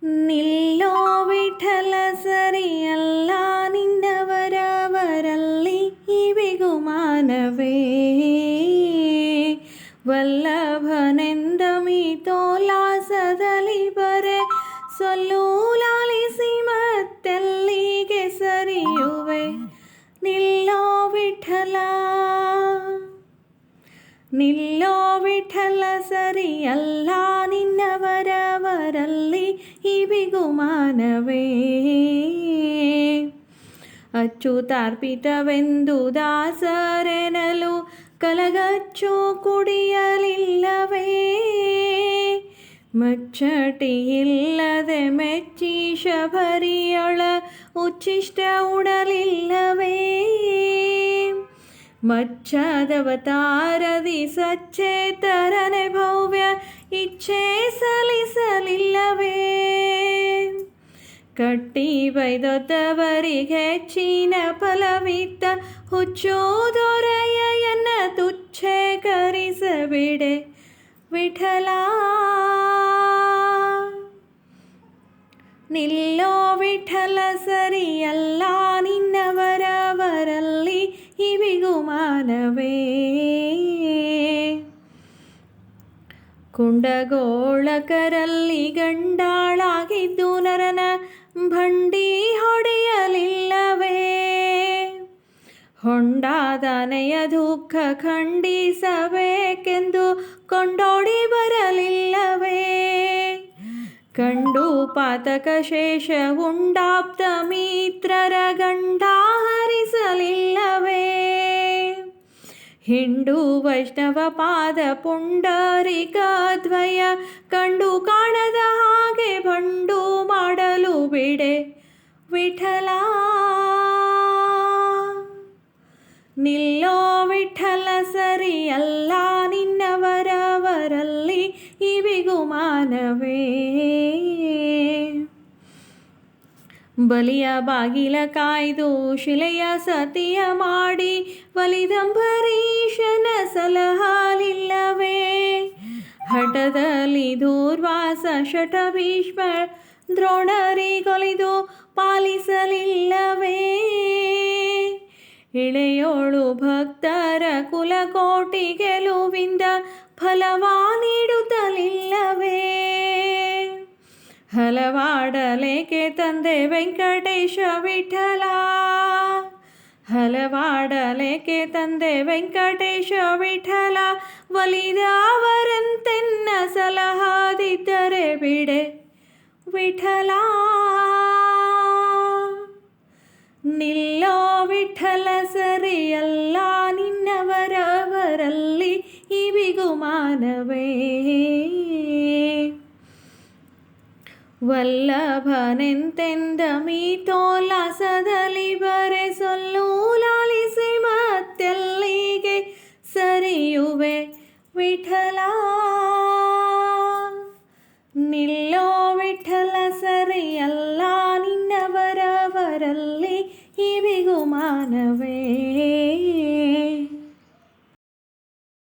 ನಿಲ್ಲೋ ವಿಠಲ ಸರಿಯಲ್ಲ ನಿನ್ನವರವರಲ್ಲಿ ಈ ಬಿಗುಮಾನವೇ ವಲ್ಲಭನೆಂದ ಮೀತೋಲ್ಲಾಸದಲ್ಲಿ ಬರೆ ಸೊಲ್ಲು ಲಾಲಿಸಿ ಮತ್ತೆಲ್ಲಿಗೆ ಸರಿಯುವೆ ನಿಲ್ಲೋ ವಿಠಲ ನಿಲ್ಲೋ ವಿಠಲ ಸರಿಯಲ್ಲ ನಿನ್ನವರವರಲ್ಲಿ ಈ ಬಿಗುಮಾನವೇ ಅಚ್ಚುತಾರ್ಪಿತವೆಂದು ದಾಸರೆನಲು ಕಲಗಚ್ಚು ಕುಡಿಯಲಿಲ್ಲವೇ ಮಚ್ಚಟಿಯಿಲ್ಲದೆ ಮೆಚ್ಚಿ ಶಬರಿಯೊಳ ಉಚ್ಚಿಷ್ಟ ಉಡಲಿಲ್ಲವೇ ಮಚ್ಚಾದವತಾರದಿ ಸಚ್ಚೇತರನೆ ಭವ್ಯ ಇಚ್ಛೆ ಸಲ್ಲಿಸಲಿಲ್ಲವೇ ಕಟ್ಟಿ ಬೈದೊತ್ತವರಿಗೆ ಹೆಚ್ಚಿನ ಫಲವಿತ್ತ ಹುಚ್ಚು ದೊರೆಯನ್ನ ತುಚ್ಛೀಕರಿಸಬಿಡೆ ವಿಠಲ ನಿಲ್ಲೋ ವಿಠಲ ಸರಿಯಲ್ಲ ನಿನ್ನವರವರಲ್ಲಿ ಈ ಬಿಗುಮಾನವೇ ಕುಂಡಗೋಳಕರಲ್ಲಿ ಗಂಡಾಳಾಗಿದ್ದು ನರನ ಭಂಡಿ ಹೊಡೆಯಲಿಲ್ಲವೇ ಹೊಂಡಾದನೆಯ ದುಃಖ ಖಂಡಿಸಬೇಕೆಂದು ಕೊಂಡೋಡಿ ಬರಲಿಲ್ಲವೇ ಕಂಡು ಪಾತಕ ಶೇಷ ಉಂಡಾಪ್ತ ಮಿತ್ರರ ಗಂಡ ಹರಿಸಲಿಲ್ಲವೇ ಹಿಂಡು ವೈಷ್ಣವ ಪಾದ ಪುಂಡರಿಕ ದ್ವಯ ಕಂಡು ಕಾಣದ ಹಾಗೆ ಬಂಡು ಮಾಡಲು ಬಿಡೆ ವಿಠಲ ನಿಲ್ಲೋ ವಿಠಲ ಸರಿಯಲ್ಲ ನಿನ್ನವರವರಲ್ಲಿ ಈ ಬಿಗುಮಾನವೇ ಬಲಿಯ ಬಾಗಿಲ ಕಾಯ್ದು ಶಿಲೆಯ ಸತಿಯ ಮಾಡಿ ಬಲಿದಂಬರೀಶನ ಸಲಹಾಲಿಲ್ಲವೇ ಹಠದಲ್ಲಿ ದೂರ್ವಾಸ ಶಠ ಭೀಷ್ಮ ದ್ರೋಣರಿಗೊಲಿದು ಪಾಲಿಸಲಿಲ್ಲವೇ ಇಳೆಯೋಳು ಭಕ್ತರ ಕುಲಕೋಟಿ ಗೆಲುವಿಂದ ಫಲವಾ ನೀಡುತ್ತಲಿಲ್ಲವೇ ಹಲವಾಡಲೇಕೆ ತಂದೆ ವೆಂಕಟೇಶ ವಿಠಲ ಹಲವಾಡಲೇಕೆ ತಂದೆ ವೆಂಕಟೇಶ ವಿಠಲ ಒಲಿದವರಂತೆನ್ನ ಸಲಹಾದಿದ್ದರೆ ಬಿಡೆ ವಿಠಲ ನಿಲ್ಲೋ ವಿಠಲ ಸರಿಯಲ್ಲ ನಿನ್ನವರವರಲ್ಲಿ ಈ ಬಿಗುಮಾನವೇ ವಲ್ಲಭನೆಂತೆಂದ ಮೀತೋಲ್ಲಾಸದಲ್ಲಿ ಬರೆ ಸೊಲ್ಲು ಲಾಲಿಸಿ ಮತ್ತೆಲ್ಲಿಗೆ ಸರಿಯುವೆ ವಿಠಲ ನಿಲ್ಲೋ ವಿಠಲ ಸರಿಯಲ್ಲ ನಿನ್ನವರವರಲ್ಲಿ ಈ ಬಿಗುಮಾನವೇ